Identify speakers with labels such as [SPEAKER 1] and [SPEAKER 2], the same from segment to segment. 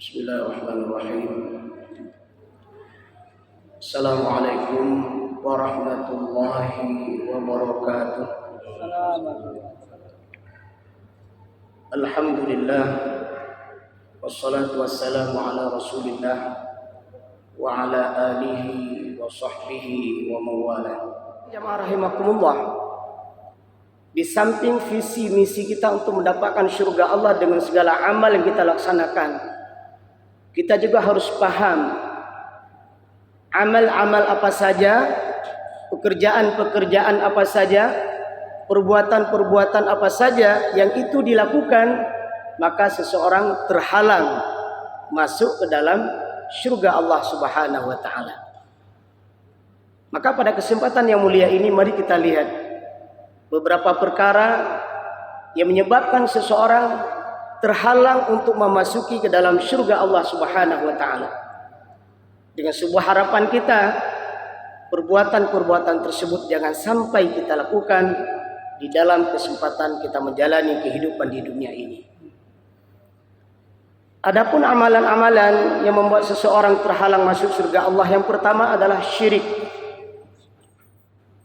[SPEAKER 1] Bismillahirrahmanirrahim. Assalamualaikum warahmatullahi wabarakatuh. Alhamdulillah, wassalatu wassalamu ala rasulillah wa ala alihi wa sahbihi wa mawalah. Jamaah rahimakumullah, di samping visi misi kita untuk mendapatkan surga Allah dengan segala amal yang kita laksanakan, kita juga harus paham amal-amal apa saja, pekerjaan-pekerjaan apa saja, perbuatan-perbuatan apa saja yang itu dilakukan, maka seseorang terhalang masuk ke dalam surga Allah Subhanahu wa taala. Maka pada kesempatan yang mulia ini, mari kita lihat beberapa perkara yang menyebabkan seseorang terhalang untuk memasuki ke dalam surga Allah Subhanahu wa taala. Dengan sebuah harapan kita, perbuatan-perbuatan tersebut jangan sampai kita lakukan di dalam kesempatan kita menjalani kehidupan di dunia ini. Adapun amalan-amalan yang membuat seseorang terhalang masuk surga Allah, yang pertama adalah syirik.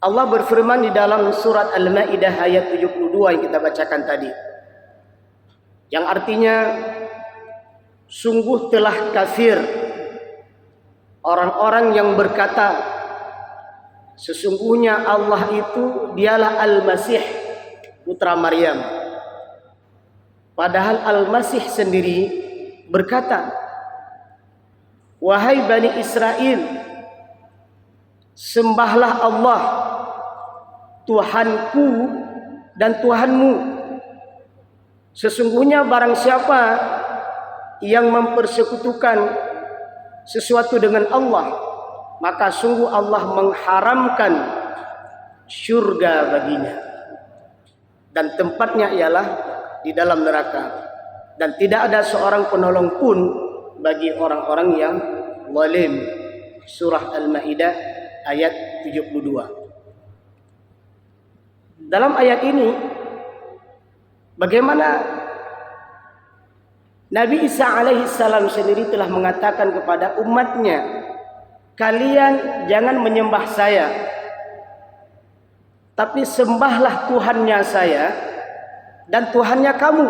[SPEAKER 1] Allah berfirman di dalam surat Al-Maidah ayat 72 yang kita bacakan tadi, yang artinya, sungguh telah kafir orang-orang yang berkata, sesungguhnya Allah itu dialah Al-Masih putra Maryam. Padahal Al-Masih sendiri berkata, wahai Bani Israel, sembahlah Allah, Tuhanku dan Tuhanmu. Sesungguhnya barang siapa yang mempersekutukan sesuatu dengan Allah, maka sungguh Allah mengharamkan syurga baginya, dan tempatnya ialah di dalam neraka, dan tidak ada seorang penolong pun bagi orang-orang yang zalim. Surah Al-Maidah ayat 72. Dalam ayat ini, bagaimana Nabi Isa alaihissalam sendiri telah mengatakan kepada umatnya, kalian jangan menyembah saya, tapi sembahlah Tuhannya saya dan Tuhannya kamu,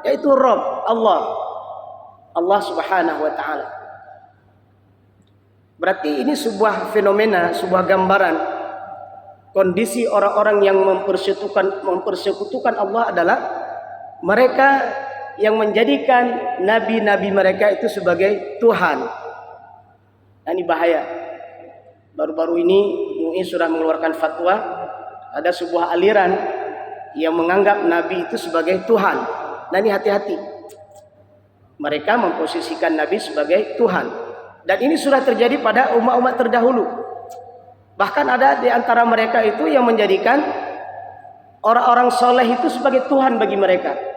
[SPEAKER 1] yaitu Rabb Allah Subhanahu wa taala. Berarti ini sebuah fenomena, sebuah gambaran kondisi orang-orang yang mempersekutukan Allah adalah mereka yang menjadikan nabi-nabi mereka itu sebagai Tuhan. Nah, ini bahaya. Baru-baru ini MUI sudah mengeluarkan fatwa, ada sebuah aliran yang menganggap nabi itu sebagai Tuhan. Nah, ini hati-hati. Mereka memposisikan nabi sebagai Tuhan. Dan ini sudah terjadi pada umat-umat terdahulu. Bahkan ada di antara mereka itu yang menjadikan orang-orang soleh itu sebagai Tuhan bagi mereka.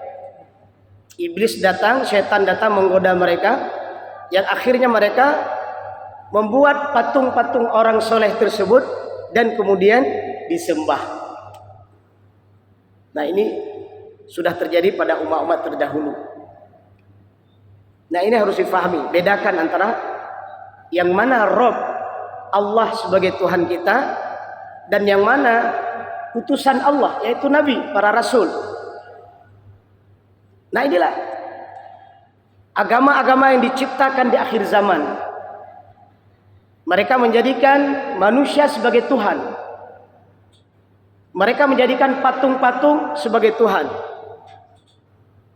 [SPEAKER 1] Iblis datang, setan datang menggoda mereka, yang akhirnya mereka membuat patung-patung orang soleh tersebut dan kemudian disembah. Nah, ini sudah terjadi pada umat-umat terdahulu. Nah, ini harus difahami, bedakan antara yang mana Rabb Allah sebagai Tuhan kita dan yang mana utusan Allah, yaitu Nabi, para Rasul. Nah, inilah agama-agama yang diciptakan di akhir zaman. Mereka menjadikan manusia sebagai Tuhan. Mereka menjadikan patung-patung sebagai Tuhan.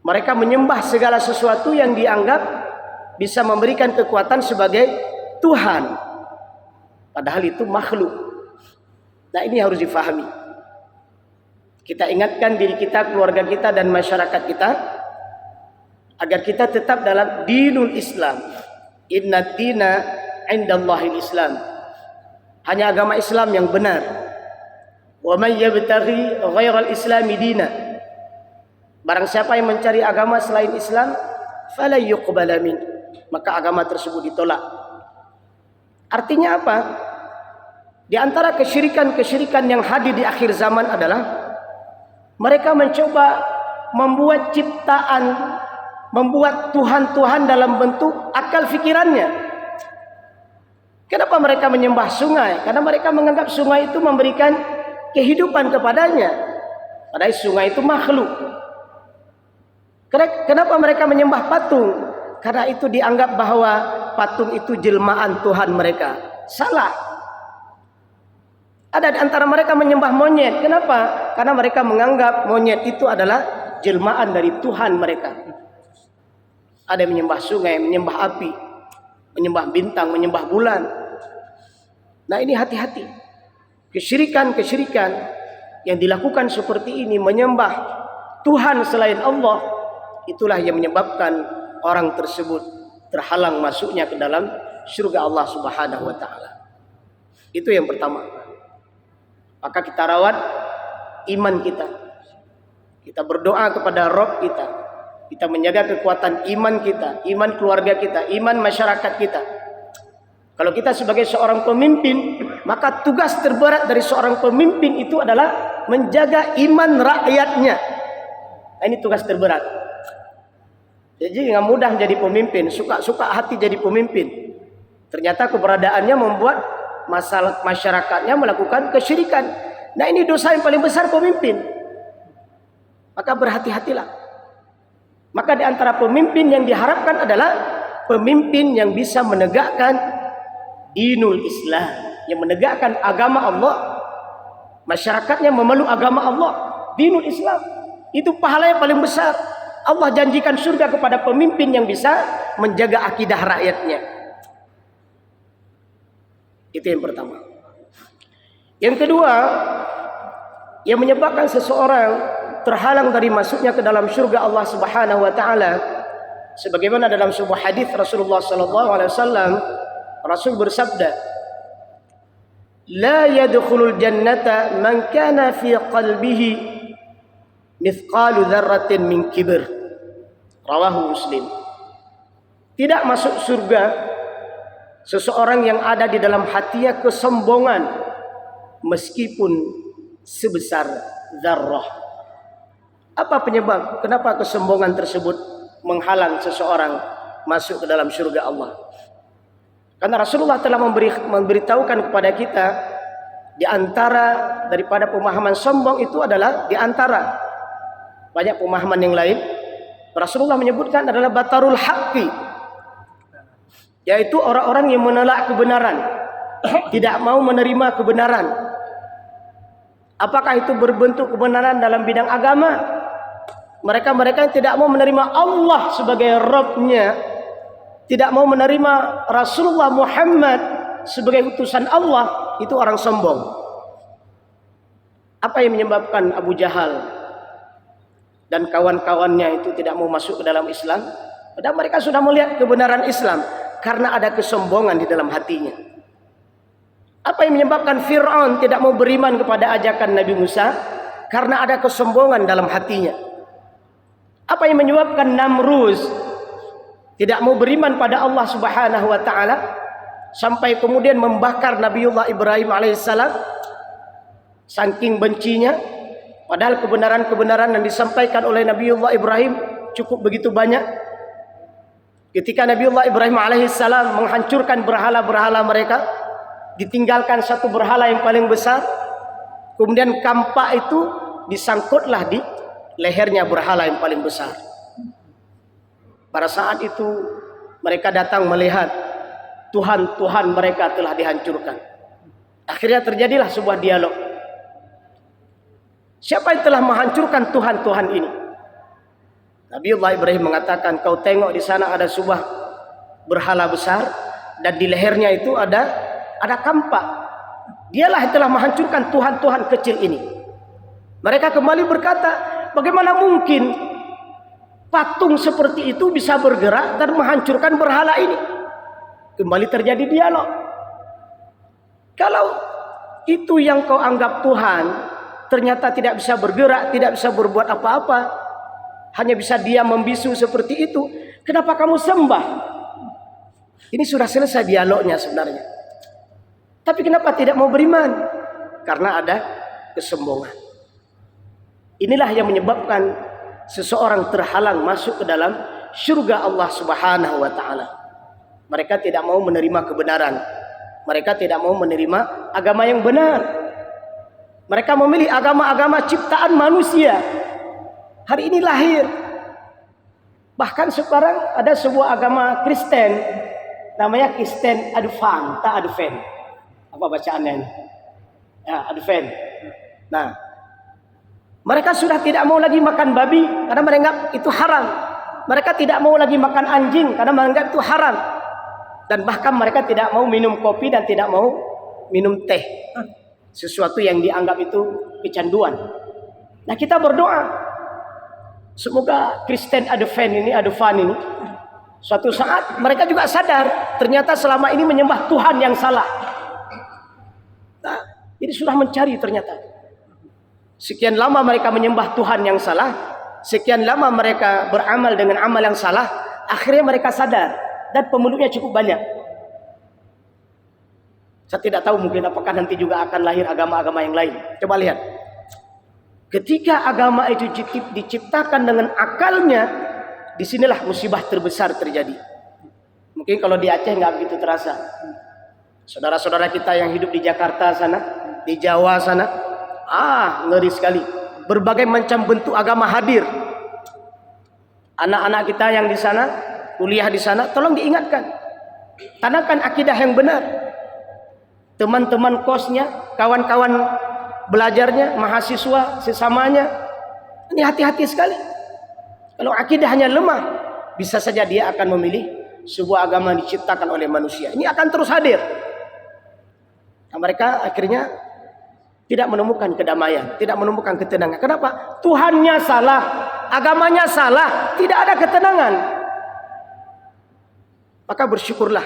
[SPEAKER 1] Mereka menyembah segala sesuatu yang dianggap bisa memberikan kekuatan sebagai Tuhan, padahal itu makhluk. Nah, ini harus difahami. Kita ingatkan diri kita, keluarga kita, dan masyarakat kita agar kita tetap dalam dinul Islam. Inna dina indallahil Islam. Hanya agama Islam yang benar. Wa may yabtaghi ghairal islami dina. Barang siapa yang mencari agama selain Islam, fala yuqbala min, maka agama tersebut ditolak. Artinya apa? Di antara kesyirikan-kesyirikan yang hadir di akhir zaman adalah mereka mencoba membuat ciptaan membuat Tuhan-Tuhan dalam bentuk akal fikirannya. Kenapa mereka menyembah sungai? Karena mereka menganggap sungai itu memberikan kehidupan kepadanya. Padahal sungai itu makhluk. Kenapa mereka menyembah patung? Karena itu dianggap bahwa patung itu jelmaan Tuhan mereka. Salah. Ada di antara mereka menyembah monyet. Kenapa? Karena mereka menganggap monyet itu adalah jelmaan dari Tuhan mereka. Ada yang menyembah sungai, menyembah api, menyembah bintang, menyembah bulan. Nah, ini hati-hati. Kesyirikan-kesyirikan yang dilakukan seperti ini, menyembah Tuhan selain Allah, itulah yang menyebabkan orang tersebut terhalang masuknya ke dalam surga Allah Subhanahu wa taala. Itu yang pertama. Maka kita rawat iman kita. Kita berdoa kepada Rabb kita. Kita menjaga kekuatan iman kita, iman keluarga kita, iman masyarakat kita. Kalau kita sebagai seorang pemimpin, maka tugas terberat dari seorang pemimpin itu adalah menjaga iman rakyatnya. Nah, ini tugas terberat. Jadi nggak mudah menjadi pemimpin, suka-suka hati jadi pemimpin. Ternyata keberadaannya membuat masalah masyarakatnya melakukan kesyirikan. Nah, ini dosa yang paling besar pemimpin. Maka berhati-hatilah. Maka di antara pemimpin yang diharapkan adalah pemimpin yang bisa menegakkan dinul Islam, yang menegakkan agama Allah. Masyarakatnya memeluk agama Allah, dinul Islam. Itu pahala yang paling besar. Allah janjikan surga kepada pemimpin yang bisa menjaga akidah rakyatnya. Itu yang pertama. Yang kedua, yang menyebabkan seseorang terhalang dari masuknya ke dalam surga Allah Subhanahu wa taala, sebagaimana dalam sebuah hadis Rasulullah sallallahu alaihi wasallam, Rasul bersabda, "La yadkhulul jannata man kana fi qalbihi mithqalu dzarratin min kibr." Rawahu Muslim. Tidak masuk surga seseorang yang ada di dalam hatinya kesombongan meskipun sebesar dzarrah. Apa penyebab? Kenapa kesombongan tersebut menghalang seseorang masuk ke dalam surga Allah? Karena Rasulullah telah memberitahukan kepada kita, di antara daripada pemahaman sombong itu adalah di antara banyak pemahaman yang lain. Rasulullah menyebutkan adalah batarul haqqi, yaitu orang-orang yang menolak kebenaran, tidak mau menerima kebenaran. Apakah itu berbentuk kebenaran dalam bidang agama? Mereka-mereka yang tidak mau menerima Allah sebagai Rabb-Nya, tidak mau menerima Rasulullah Muhammad sebagai utusan Allah, itu orang sombong. Apa yang menyebabkan Abu Jahal dan kawan-kawannya itu tidak mau masuk ke dalam Islam? Padahal mereka sudah melihat kebenaran Islam, karena ada kesombongan di dalam hatinya. Apa yang menyebabkan Fir'aun tidak mau beriman kepada ajakan Nabi Musa? Karena ada kesombongan dalam hatinya. Apa yang menyebabkan Namruz tidak mau beriman pada Allah Subhanahu wa taala sampai kemudian membakar Nabiullah Ibrahim alaihissalam saking bencinya, padahal kebenaran-kebenaran yang disampaikan oleh Nabiullah Ibrahim cukup begitu banyak. Ketika Nabiullah Ibrahim alaihissalam menghancurkan berhala-berhala mereka, ditinggalkan satu berhala yang paling besar, kemudian kampak itu disangkutlah di lehernya berhala yang paling besar. Pada saat itu mereka datang melihat Tuhan-Tuhan mereka telah dihancurkan. Akhirnya terjadilah sebuah dialog. Siapa yang telah menghancurkan Tuhan-Tuhan ini? Nabiullah Ibrahim mengatakan, kau tengok di sana ada sebuah berhala besar dan di lehernya itu ada kampak. Dialah yang telah menghancurkan Tuhan-Tuhan kecil ini. Mereka kembali berkata, bagaimana mungkin patung seperti itu bisa bergerak dan menghancurkan berhala ini? Kembali terjadi dialog. Kalau itu yang kau anggap Tuhan, ternyata tidak bisa bergerak, tidak bisa berbuat apa-apa, hanya bisa diam membisu seperti itu, kenapa kamu sembah? Ini sudah selesai dialognya sebenarnya. Tapi kenapa tidak mau beriman? Karena ada kesombongan. Inilah yang menyebabkan seseorang terhalang masuk ke dalam surga Allah Subhanahu wa taala. Mereka tidak mau menerima kebenaran. Mereka tidak mau menerima agama yang benar. Mereka memilih agama-agama ciptaan manusia. Hari ini lahir. Bahkan sekarang ada sebuah agama Kristen, namanya Kristen Advent, Apa bacaannya ini? Ya, Advent. Nah, mereka sudah tidak mau lagi makan babi karena menganggap itu haram. Mereka tidak mau lagi makan anjing karena menganggap itu haram. Dan bahkan mereka tidak mau minum kopi dan tidak mau minum teh. Sesuatu yang dianggap itu kecanduan. Nah, kita berdoa semoga Kristen Advent ini suatu saat mereka juga sadar ternyata selama ini menyembah Tuhan yang salah. Nah, ini sudah mencari ternyata. Sekian lama mereka menyembah Tuhan yang salah, sekian lama mereka beramal dengan amal yang salah, akhirnya mereka sadar dan pemeluknya cukup banyak. Saya tidak tahu mungkin apakah nanti juga akan lahir agama-agama yang lain. Coba lihat. Ketika agama itu diciptakan dengan akalnya, disinilah musibah terbesar terjadi. Mungkin kalau di Aceh nggak begitu terasa. Saudara-saudara kita yang hidup di Jakarta sana, di Jawa sana, ngeri sekali. Berbagai macam bentuk agama hadir. Anak-anak kita yang di sana, kuliah di sana, tolong diingatkan. Tanamkan akidah yang benar. Teman-teman kosnya, kawan-kawan belajarnya, mahasiswa sesamanya, ini hati-hati sekali. Kalau akidahnya lemah, bisa saja dia akan memilih sebuah agama yang diciptakan oleh manusia. Ini akan terus hadir. Nah, mereka akhirnya tidak menemukan kedamaian, tidak menemukan ketenangan. Kenapa? Tuhannya salah, agamanya salah, tidak ada ketenangan. Maka bersyukurlah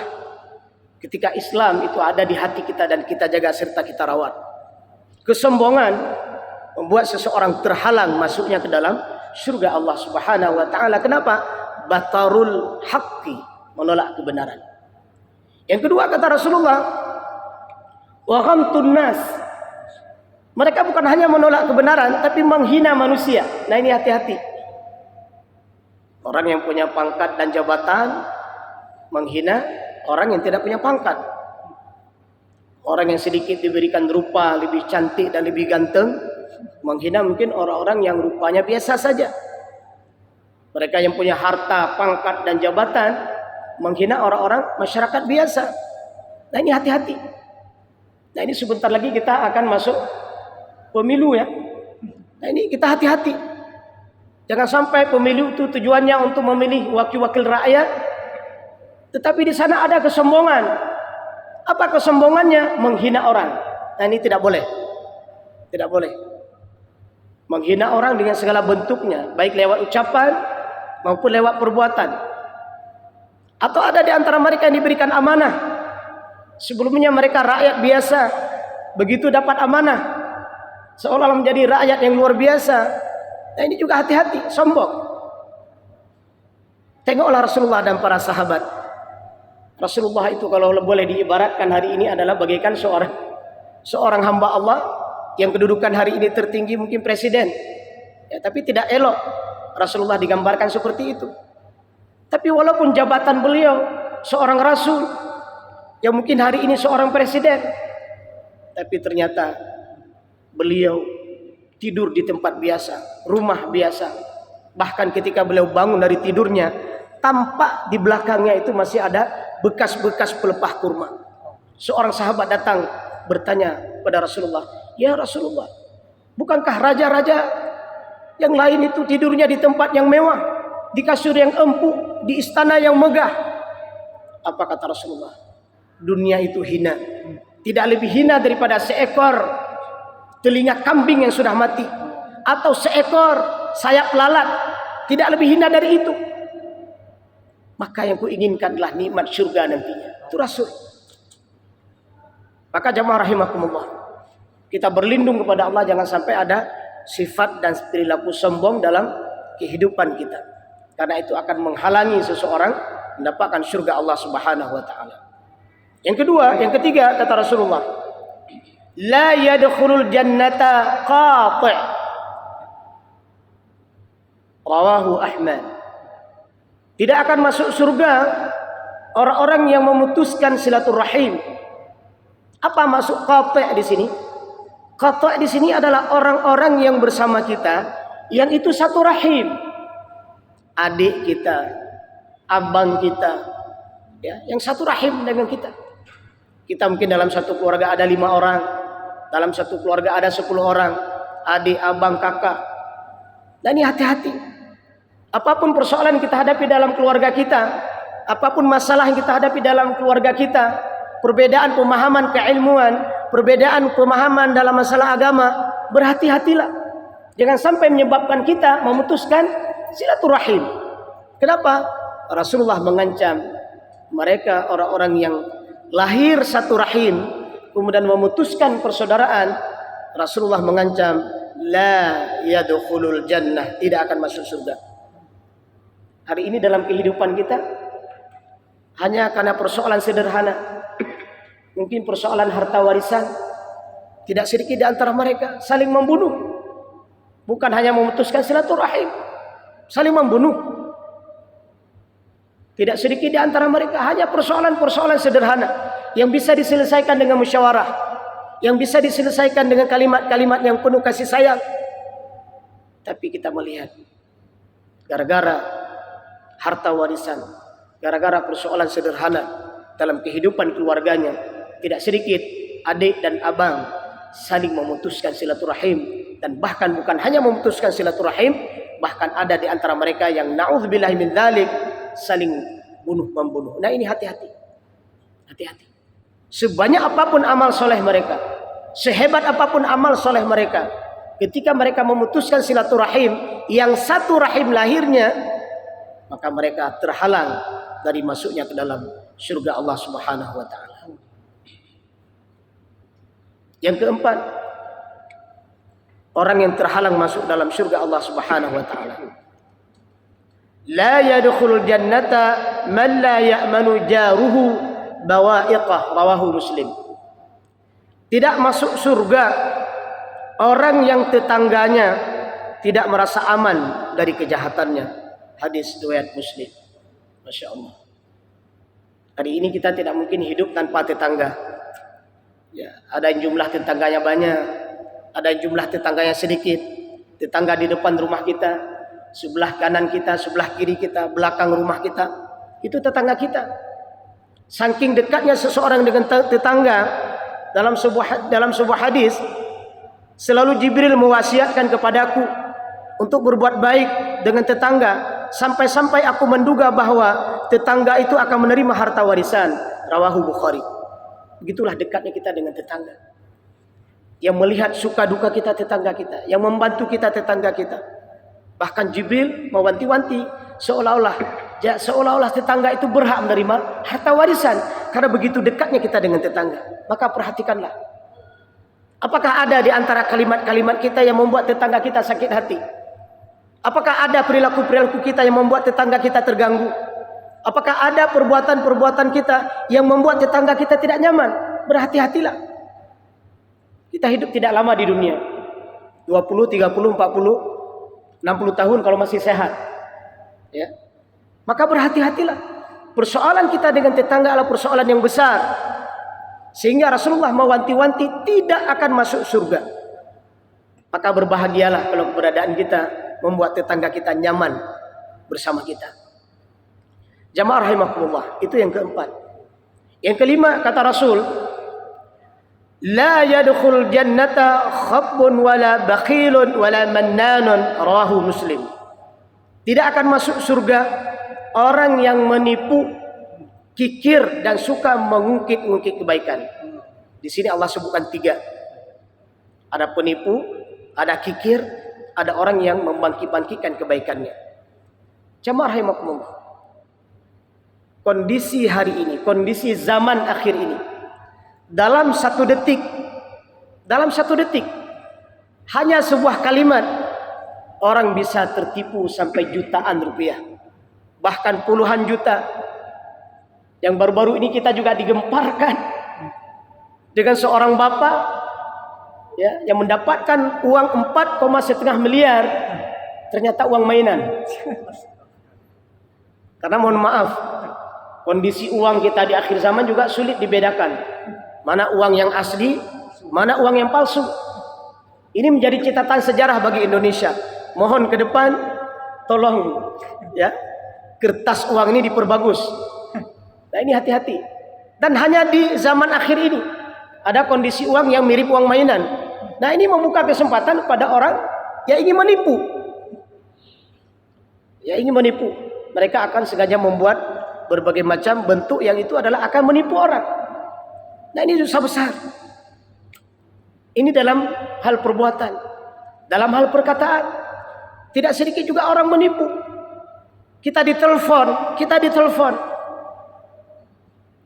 [SPEAKER 1] ketika Islam itu ada di hati kita dan kita jaga serta kita rawat. Kesombongan membuat seseorang terhalang masuknya ke dalam surga Allah Subhanahu wa taala. Kenapa? Batarul haqqi, menolak kebenaran. Yang kedua kata Rasulullah, wa ghamtun nas. Mereka bukan hanya menolak kebenaran tapi menghina manusia. Nah, ini hati-hati. Orang yang punya pangkat dan jabatan menghina orang yang tidak punya pangkat. Orang yang sedikit diberikan rupa lebih cantik dan lebih ganteng menghina mungkin orang-orang yang rupanya biasa saja. Mereka yang punya harta, pangkat dan jabatan menghina orang-orang masyarakat biasa. Nah, ini hati-hati. Nah, ini sebentar lagi kita akan masuk pemilu ya. Nah, ini kita hati-hati. Jangan sampai pemilu itu tujuannya untuk memilih wakil-wakil rakyat, tetapi di sana ada kesombongan. Apa kesombongannya? Menghina orang. Nah, ini tidak boleh. Tidak boleh. Menghina orang dengan segala bentuknya, baik lewat ucapan maupun lewat perbuatan. Atau ada di antara mereka yang diberikan amanah. Sebelumnya mereka rakyat biasa, begitu dapat amanah seolah-olah menjadi rakyat yang luar biasa. Nah, ini juga hati-hati, sombong. Tengoklah Rasulullah dan para sahabat. Rasulullah itu kalau boleh diibaratkan hari ini adalah bagaikan seorang hamba Allah yang kedudukan hari ini tertinggi mungkin presiden. Ya, tapi tidak elok Rasulullah digambarkan seperti itu. Tapi walaupun jabatan beliau seorang rasul yang mungkin hari ini seorang presiden, tapi ternyata beliau tidur di tempat biasa, rumah biasa. Bahkan ketika beliau bangun dari tidurnya, tampak di belakangnya itu masih ada bekas-bekas pelepah kurma. Seorang sahabat datang bertanya pada Rasulullah, "Ya Rasulullah, bukankah raja-raja yang lain itu tidurnya di tempat yang mewah, di kasur yang empuk, di istana yang megah?" Apa kata Rasulullah? Dunia itu hina. Tidak lebih hina daripada seekor telinga kambing yang sudah mati, atau seekor sayap lalat. Tidak lebih hina dari itu. Maka yang kuinginkan adalah nikmat syurga nantinya. Itu Rasul. Maka jamaah rahimakumullah, kita berlindung kepada Allah jangan sampai ada sifat dan perilaku sombong dalam kehidupan kita. Karena itu akan menghalangi seseorang mendapatkan syurga Allah Subhanahu wa taala. Yang kedua, yang ketiga kata Rasulullah, la yadkhulul jannata qati'. Rawahu Ahmad. Tidak akan masuk surga orang-orang yang memutuskan silaturahim. Apa maksud qati' di sini? Qati' di sini adalah orang-orang yang bersama kita, yang itu satu rahim. Adik kita, abang kita, ya, yang satu rahim dengan kita. Kita mungkin dalam satu keluarga ada 5 orang, dalam satu keluarga ada 10 orang, adik, abang, kakak. Dan ini hati-hati. Apapun persoalan yang kita hadapi dalam keluarga kita, apapun masalah yang kita hadapi dalam keluarga kita, perbedaan pemahaman keilmuan, perbedaan pemahaman dalam masalah agama, berhati-hatilah. Jangan sampai menyebabkan kita memutuskan silaturahim. Kenapa? Rasulullah mengancam mereka orang-orang yang lahir satu rahim kemudian memutuskan persaudaraan. Rasulullah mengancam la yadkhulul jannah, tidak akan masuk surga. Hari ini dalam kehidupan kita hanya karena persoalan sederhana, mungkin persoalan harta warisan, tidak sedikit di antara mereka saling membunuh. Bukan hanya memutuskan silaturahim, saling membunuh. Tidak sedikit di antara mereka hanya persoalan-persoalan sederhana yang bisa diselesaikan dengan musyawarah, yang bisa diselesaikan dengan kalimat-kalimat yang penuh kasih sayang. Tapi kita melihat gara-gara harta warisan, gara-gara persoalan sederhana dalam kehidupan keluarganya, tidak sedikit adik dan abang saling memutuskan silaturahim, dan bahkan bukan hanya memutuskan silaturahim, bahkan ada di antara mereka yang na'udzubillahi min dzalik saling bunuh-membunuh. Nah, ini hati-hati. Hati-hati. Sebanyak apapun amal soleh mereka, sehebat apapun amal soleh mereka, ketika mereka memutuskan silaturahim yang satu rahim lahirnya, maka mereka terhalang dari masuknya ke dalam surga Allah Subhanahu wa taala. Yang keempat, orang yang terhalang masuk dalam surga Allah Subhanahu wa taala. La yadkhulul jannata man la ya'manu jaruhu bawa'iqah, rawahu Muslim. Tidak masuk surga orang yang tetangganya tidak merasa aman dari kejahatannya. Hadis riwayat Muslim. Masya Allah. Hari ini kita tidak mungkin hidup tanpa tetangga. Ya, ada yang jumlah tetangganya banyak, ada yang jumlah tetangganya sedikit. Tetangga di depan rumah kita, sebelah kanan kita, sebelah kiri kita, belakang rumah kita, itu tetangga kita. Saking dekatnya seseorang dengan tetangga, dalam sebuah hadis, selalu Jibril mewasiatkan kepadaku untuk berbuat baik dengan tetangga, sampai-sampai aku menduga bahwa tetangga itu akan menerima harta warisan. Rawahu Bukhari. Begitulah dekatnya kita dengan tetangga. Yang melihat suka duka kita tetangga kita, yang membantu kita tetangga kita. Bahkan Jibril mewanti-wanti seolah-olah tetangga itu berhak menerima harta warisan karena begitu dekatnya kita dengan tetangga. Maka perhatikanlah. Apakah ada di antara kalimat-kalimat kita yang membuat tetangga kita sakit hati? Apakah ada perilaku-perilaku kita yang membuat tetangga kita terganggu? Apakah ada perbuatan-perbuatan kita yang membuat tetangga kita tidak nyaman? Berhati-hatilah. Kita hidup tidak lama di dunia. 20, 30, 40, 60 tahun kalau masih sehat. Ya. Maka berhati-hatilah. Persoalan kita dengan tetangga adalah persoalan yang besar. Sehingga Rasulullah mewanti-wanti tidak akan masuk surga. Maka berbahagialah kalau keberadaan kita membuat tetangga kita nyaman bersama kita. Jamaah rahimakumullah, itu yang keempat. Yang kelima, kata Rasul, la yadkhul jannata khabbun wala bakhilun wala mannanun, rawahu Muslim. Tidak akan masuk surga orang yang menipu, kikir, dan suka mengungkit-ungkit kebaikan. Di sini Allah sebutkan 3. Ada penipu, ada kikir, ada orang yang membangkit-bangkitkan kebaikannya. Jamaah rahimakumullah. Kondisi hari ini, kondisi zaman akhir ini, dalam satu detik, hanya sebuah kalimat, orang bisa tertipu sampai jutaan rupiah, bahkan puluhan juta. Yang baru-baru ini kita juga digemparkan dengan seorang bapak, ya, yang mendapatkan uang 4,5 miliar, ternyata uang mainan. Karena mohon maaf, kondisi uang kita di akhir zaman juga sulit dibedakan. Mana uang yang asli, mana uang yang palsu. Ini menjadi catatan sejarah bagi Indonesia. Mohon ke depan tolong ya, kertas uang ini diperbagus. Nah, ini hati-hati. Dan hanya di zaman akhir ini ada kondisi uang yang mirip uang mainan. Nah, ini membuka kesempatan pada orang yang ingin menipu. Ya, ingin menipu. Mereka akan sengaja membuat berbagai macam bentuk yang itu adalah akan menipu orang. Nah, ini dosa besar. Ini dalam hal perbuatan, dalam hal perkataan. Tidak sedikit juga orang menipu. Kita ditelepon.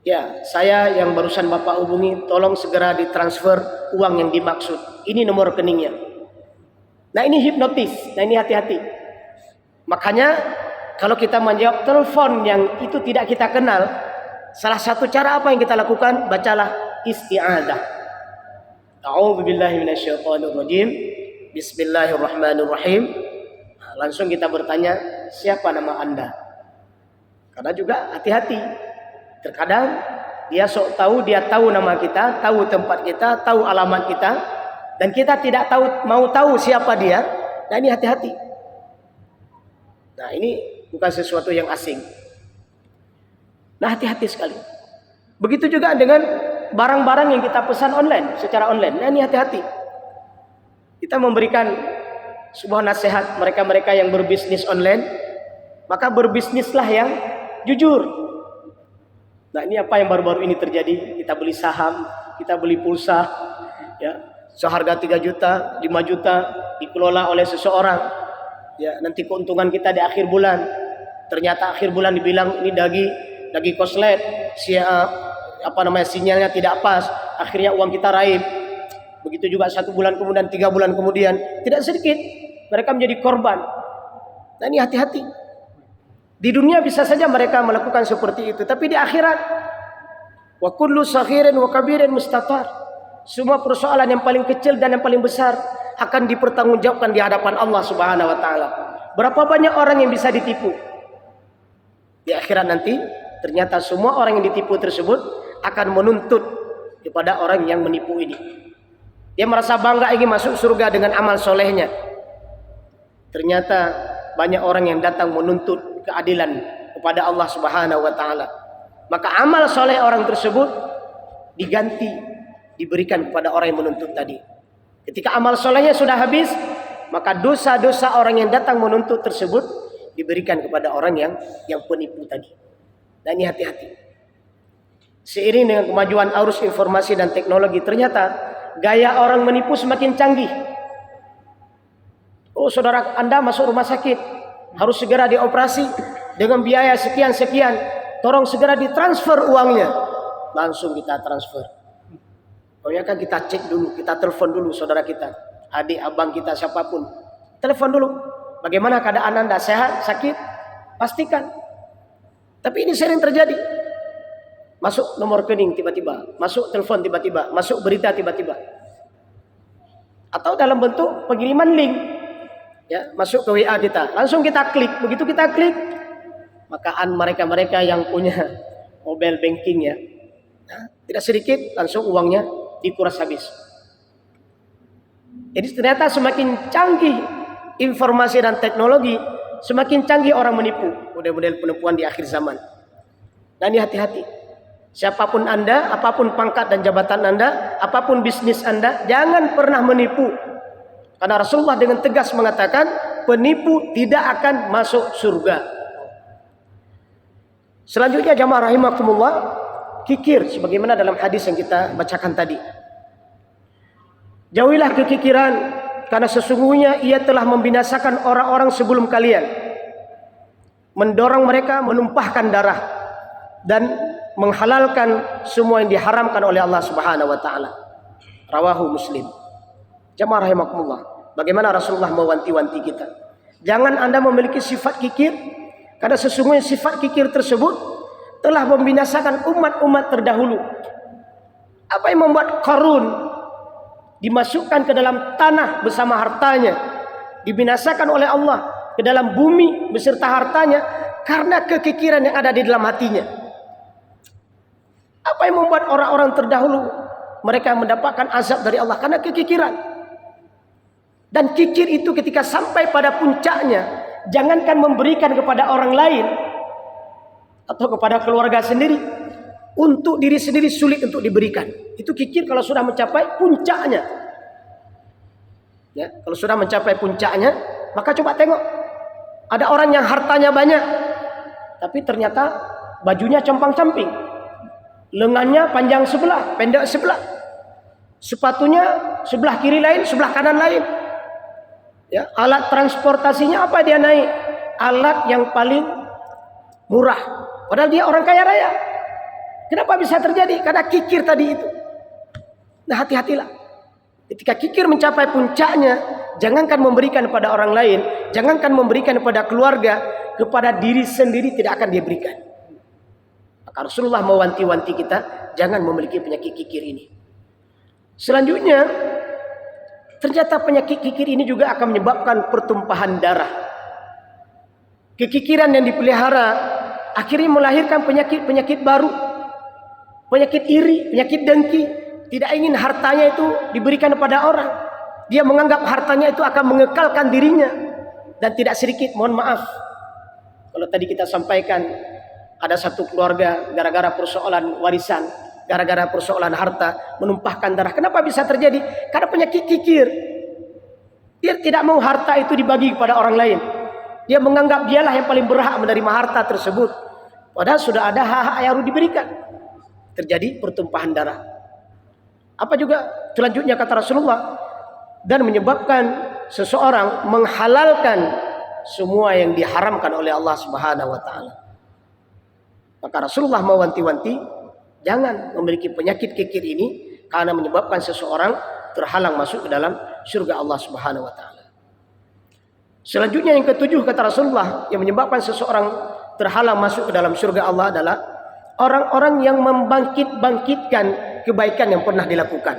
[SPEAKER 1] Ya, saya yang barusan Bapak hubungi, tolong segera ditransfer uang yang dimaksud. Ini nomor rekeningnya. Nah, ini hipnotis. Nah, ini hati-hati. Makanya kalau kita menjawab telepon yang itu tidak kita kenal, salah satu cara apa yang kita lakukan? Bacalah isti'adzah. A'udzubillahi minasyaitonirrajim. Bismillahirrahmanirrahim. Nah, langsung kita bertanya, siapa nama Anda? Karena juga hati-hati. Terkadang dia sok tahu, dia tahu nama kita, tahu tempat kita, tahu alamat kita, dan kita tidak mau tahu siapa dia. Nah, ini hati-hati. Nah, ini bukan sesuatu yang asing. Nah, hati-hati sekali. Begitu juga dengan barang-barang yang kita pesan online, secara online. Nah, ini hati-hati. Kita memberikan sebuah nasihat mereka-mereka yang berbisnis online, maka berbisnislah yang jujur. Nah, ini apa yang baru-baru ini terjadi? Kita beli saham, kita beli pulsa, ya, seharga 3 juta, 5 juta, dikelola oleh seseorang. Ya, nanti keuntungan kita di akhir bulan. Ternyata akhir bulan dibilang ini daging koslet, sinyalnya tidak pas. Akhirnya uang kita raib. Begitu juga 1 bulan kemudian, 3 bulan kemudian, tidak sedikit mereka menjadi korban. Nah, ini hati-hati. Di dunia bisa saja mereka melakukan seperti itu, tapi di akhirat, wa kullu saghirin wa kabirin mustatar. Semua persoalan yang paling kecil dan yang paling besar akan dipertanggungjawabkan di hadapan Allah Subhanahu wa taala. Berapa banyak orang yang bisa ditipu? Di akhirat nanti ternyata semua orang yang ditipu tersebut akan menuntut kepada orang yang menipu ini. Dia merasa bangga ingin masuk surga dengan amal solehnya. Ternyata banyak orang yang datang menuntut keadilan kepada Allah Subhanahu wa taala. Maka amal soleh orang tersebut diganti, diberikan kepada orang yang menuntut tadi. Ketika amal solehnya sudah habis, maka dosa-dosa orang yang datang menuntut tersebut diberikan kepada orang yang penipu tadi. Dan ini hati-hati. Seiring dengan kemajuan arus informasi dan teknologi, ternyata gaya orang menipu semakin canggih. Oh, saudara Anda masuk rumah sakit, harus segera dioperasi dengan biaya sekian-sekian. Tolong segera ditransfer uangnya. Langsung kita transfer. Pokoknya kan kita cek dulu, kita telepon dulu saudara kita, adik, abang kita, siapapun. Telepon dulu. Bagaimana keadaan Anda? Sehat? Sakit? Pastikan. Tapi ini sering terjadi. Masuk nomor rekening tiba-tiba, masuk telepon tiba-tiba, masuk berita tiba-tiba. Atau dalam bentuk pengiriman link. Ya, masuk ke WA kita. Langsung kita klik. Begitu kita klik, maka mereka-mereka yang punya mobile banking ya, tidak sedikit langsung uangnya dikuras habis. Jadi ternyata semakin canggih informasi dan teknologi, semakin canggih orang menipu. Model-model penipuan di akhir zaman. Dan ini hati-hati. Siapapun Anda, apapun pangkat dan jabatan Anda, apapun bisnis Anda, jangan pernah menipu. Karena Rasulullah dengan tegas mengatakan, penipu tidak akan masuk surga. Selanjutnya jamaah rahimakumullah, kikir sebagaimana dalam hadis yang kita bacakan tadi. Jauhilah kekikiran, karena sesungguhnya ia telah membinasakan orang-orang sebelum kalian, mendorong mereka menumpahkan darah dan menghalalkan semua yang diharamkan oleh Allah Subhanahu wa taala. Rawahu Muslim. Jamaah rahimakumullah, bagaimana Rasulullah mewanti-wanti kita. Jangan Anda memiliki sifat kikir, karena sesungguhnya sifat kikir tersebut telah membinasakan umat-umat terdahulu. Apa yang membuat Qarun dimasukkan ke dalam tanah bersama hartanya, dibinasakan oleh Allah ke dalam bumi beserta hartanya, Karena kekikiran yang ada di dalam hatinya. Apa yang membuat orang-orang terdahulu mereka mendapatkan azab dari Allah? Karena kekikiran. Dan kikir itu ketika sampai pada puncaknya, jangankan memberikan kepada orang lain atau kepada keluarga sendiri, untuk diri sendiri sulit untuk diberikan. Itu kikir kalau sudah mencapai puncaknya. Ya, kalau sudah mencapai puncaknya, maka coba tengok. Ada orang yang hartanya banyak, tapi ternyata bajunya compang-camping, lengannya panjang sebelah, pendek sebelah, sepatunya sebelah kiri lain, sebelah kanan lain. Ya, alat transportasinya apa dia naik? Alat yang paling murah. Padahal dia orang kaya raya. Kenapa bisa terjadi? Karena kikir tadi itu. Nah, hati-hatilah. Ketika kikir mencapai puncaknya, jangankan memberikan kepada orang lain, jangankan memberikan kepada keluarga, kepada diri sendiri tidak akan dia berikan. Maka Rasulullah mewanti-wanti kita, jangan memiliki penyakit kikir ini. Selanjutnya, ternyata penyakit kikir ini juga akan menyebabkan pertumpahan darah. Kekikiran yang dipelihara akhirnya melahirkan penyakit-penyakit baru. Penyakit iri, penyakit dengki. Tidak ingin hartanya itu diberikan kepada orang. Dia menganggap hartanya itu akan mengekalkan dirinya. Dan tidak sedikit, mohon maaf, kalau tadi kita sampaikan, ada satu keluarga gara-gara persoalan warisan, gara-gara persoalan harta, menumpahkan darah. Kenapa bisa terjadi? Karena penyakit kikir. Dia tidak mau harta itu dibagi kepada orang lain. Dia menganggap dialah yang paling berhak menerima harta tersebut. Padahal sudah ada hak-hak yang harus diberikan. Terjadi pertumpahan darah. Apa juga selanjutnya kata Rasulullah, dan menyebabkan seseorang menghalalkan semua yang diharamkan oleh Allah Subhanahu wa taala. Maka Rasulullah mewanti-wanti, jangan memiliki penyakit kikir ini karena menyebabkan seseorang terhalang masuk ke dalam surga Allah Subhanahu wa taala. Selanjutnya yang ketujuh kata Rasulullah yang menyebabkan seseorang terhalang masuk ke dalam surga Allah adalah orang-orang yang membangkit-bangkitkan kebaikan yang pernah dilakukan.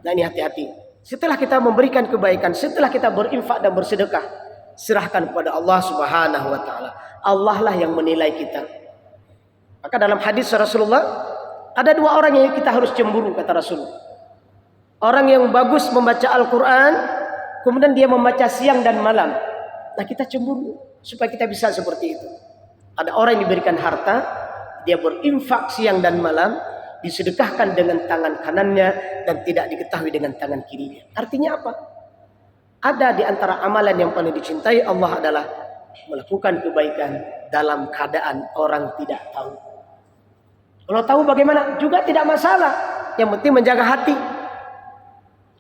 [SPEAKER 1] Nah, ini hati-hati. Setelah kita memberikan kebaikan, setelah kita berinfak dan bersedekah, serahkan kepada Allah Subhanahu wa taala. Allah lah yang menilai kita. Maka dalam hadis Rasulullah, ada dua orang yang kita harus cemburu kata Rasul. Orang yang bagus membaca Al-Quran, kemudian dia membaca siang dan malam. Nah, kita cemburu supaya kita bisa seperti itu. Ada orang yang diberikan harta, dia berinfak siang dan malam, disedekahkan dengan tangan kanannya dan tidak diketahui dengan tangan kirinya. Artinya apa? Ada di antara amalan yang paling dicintai Allah adalah melakukan kebaikan dalam keadaan orang tidak tahu. Kalau tahu bagaimana? Juga tidak masalah. Yang penting menjaga hati.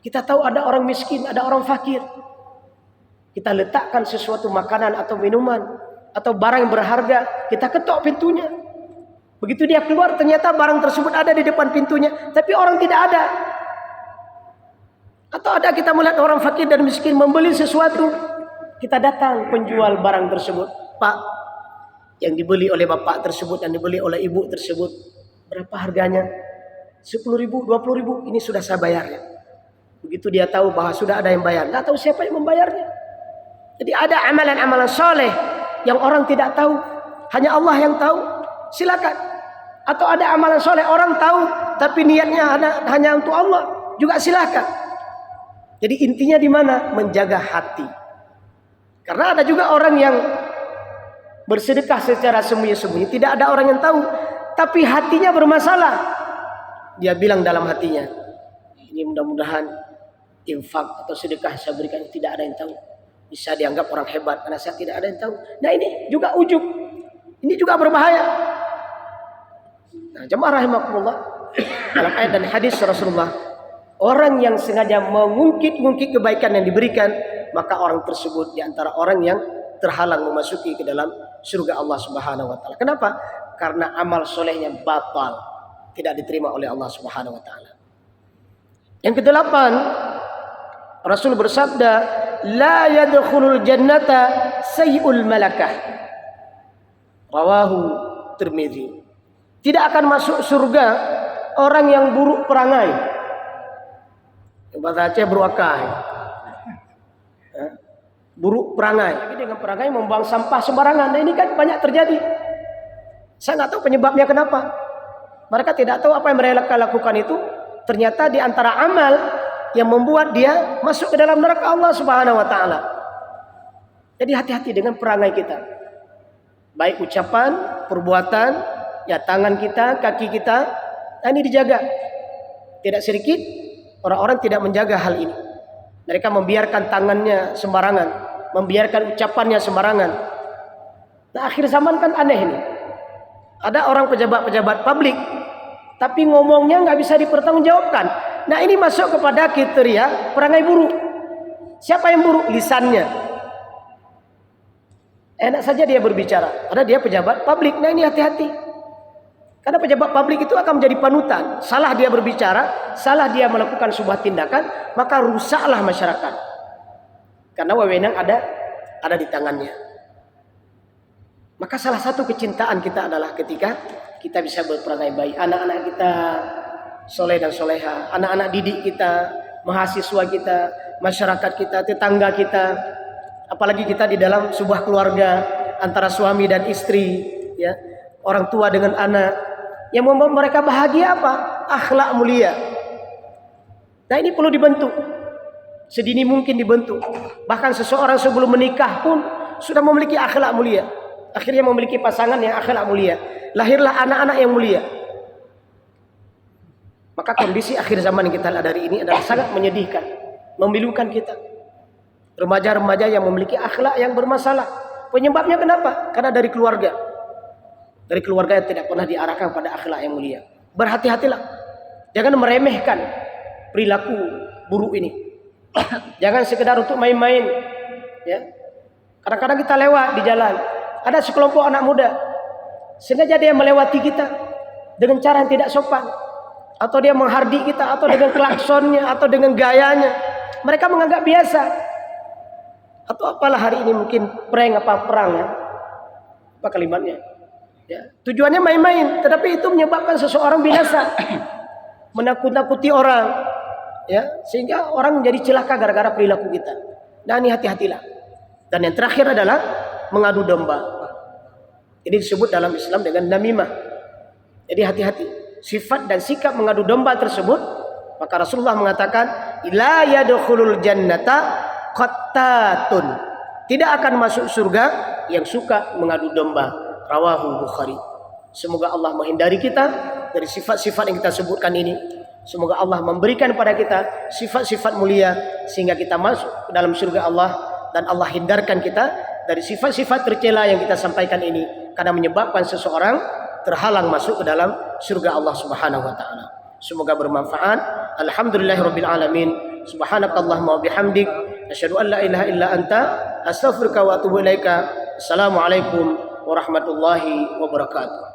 [SPEAKER 1] Kita tahu ada orang miskin, ada orang fakir. Kita letakkan sesuatu makanan atau minuman atau barang yang berharga, kita ketok pintunya. Begitu dia keluar, ternyata barang tersebut ada di depan pintunya, tapi orang tidak ada. Atau ada kita melihat orang fakir dan miskin membeli sesuatu, kita datang penjual barang tersebut, Pak, yang dibeli oleh bapak tersebut, yang dibeli oleh ibu tersebut, berapa harganya? 10.000, 20.000, ini sudah saya bayarnya. Begitu dia tahu bahwa sudah ada yang bayar, nggak tahu siapa yang membayarnya. Jadi ada amalan-amalan soleh yang orang tidak tahu, hanya Allah yang tahu. Silakan. Atau ada amalan soleh orang tahu tapi niatnya hanya untuk Allah, juga silakan. Jadi intinya di mana? Menjaga hati. Karena ada juga orang yang bersedekah secara sembunyi-sembunyi, tidak ada orang yang tahu, tapi hatinya bermasalah. Dia bilang dalam hatinya, ini mudah-mudahan infak atau sedekah saya berikan tidak ada yang tahu. Bisa dianggap orang hebat karena saya tidak ada yang tahu. Nah, ini juga ujub. Ini juga berbahaya. Nah, jemaah rahimakumullah, dalam ayat dan hadis Rasulullah, orang yang sengaja mengungkit-ungkit kebaikan yang diberikan, maka orang tersebut di antara orang yang terhalang memasuki ke dalam surga Allah Subhanahu wa taala. Kenapa? Karena amal solehnya batal, tidak diterima oleh Allah Subhanahu wa taala. Yang kedelapan, Rasul bersabda, la yadkhulul jannata sayyi'ul malakah. Rawahu Tirmidzi. Tidak akan masuk surga orang yang buruk perangai. Bahasa Aceh beruakai. buruk perangai. Lagi dengan perangai membuang sampah sembarangan. Nah ini kan banyak terjadi. Saya nggak tahu penyebabnya kenapa. Mereka tidak tahu apa yang mereka lakukan itu ternyata di antara amal yang membuat dia masuk ke dalam neraka Allah Subhanahu wa taala. Jadi hati-hati dengan perangai kita. Baik ucapan, perbuatan, ya tangan kita, kaki kita, nah ini dijaga. Tidak sedikit orang-orang tidak menjaga hal ini. Mereka membiarkan tangannya sembarangan, membiarkan ucapannya sembarangan. Nah, akhir zaman kan aneh ini. Ada orang pejabat-pejabat publik, tapi ngomongnya nggak bisa dipertanggungjawabkan. Nah, ini masuk kepada kriteria perangai buruk. Siapa yang buruk? Lisannya. Enak saja dia berbicara, karena dia pejabat publik. Nah, ini hati-hati. Karena pejabat publik itu akan menjadi panutan. Salah dia berbicara, salah dia melakukan sebuah tindakan, maka rusaklah masyarakat. Karena wewenang ada di tangannya. Maka salah satu kecintaan kita adalah ketika kita bisa berperangai baik. Anak-anak kita soleh dan soleha, anak-anak didik kita, mahasiswa kita, masyarakat kita, tetangga kita, apalagi kita di dalam sebuah keluarga antara suami dan istri, ya, orang tua dengan anak. Yang membuat mereka bahagia apa? Akhlak mulia. Nah ini perlu dibentuk. Sedini mungkin dibentuk. Bahkan seseorang sebelum menikah pun sudah memiliki akhlak mulia. Akhirnya memiliki pasangan yang akhlak mulia. Lahirlah anak-anak yang mulia. Maka kondisi akhir zaman yang kita ladari ini adalah sangat menyedihkan. Memilukan kita. Remaja-remaja yang memiliki akhlak yang bermasalah. Penyebabnya kenapa? Karena dari keluarga. Dari keluarga yang tidak pernah diarahkan pada akhlak yang mulia. Berhati-hatilah. Jangan meremehkan perilaku buruk ini. Jangan sekedar untuk main-main. Ya. Kadang-kadang kita lewat di jalan. Ada sekelompok anak muda. Sengaja dia melewati kita. Dengan cara yang tidak sopan. Atau dia menghardik kita. Atau dengan klaksonnya. Atau dengan gayanya. Mereka menganggap biasa. Atau apalah hari ini mungkin prank apa perang ya. Apa kalimatnya? Ya, tujuannya main-main, tetapi itu menyebabkan seseorang binasa, menakut-nakuti orang, ya, sehingga orang menjadi celaka gara-gara perilaku kita. Dan ini hati-hatilah. Dan yang terakhir adalah mengadu domba. Ini disebut dalam Islam dengan namimah. Jadi hati-hati. Sifat dan sikap mengadu domba tersebut, maka Rasulullah mengatakan, la yadkhulul jannata qattatun. Tidak akan masuk surga yang suka mengadu domba. Rawahu Bukhari. Semoga Allah menghindari kita dari sifat-sifat yang kita sebutkan ini. Semoga Allah memberikan pada kita sifat-sifat mulia sehingga kita masuk ke dalam surga Allah, dan Allah hindarkan kita dari sifat-sifat tercela yang kita sampaikan ini karena menyebabkan seseorang terhalang masuk ke dalam surga Allah Subhanahu wa taala. Semoga bermanfaat. Alhamdulillahirabbil alamin. Subhanakallahumma wa bihamdik asyhadu an la ilaha illa anta astaghfiruka wa atubu ilaika. Assalamualaikum warahmatullahi wabarakatuh.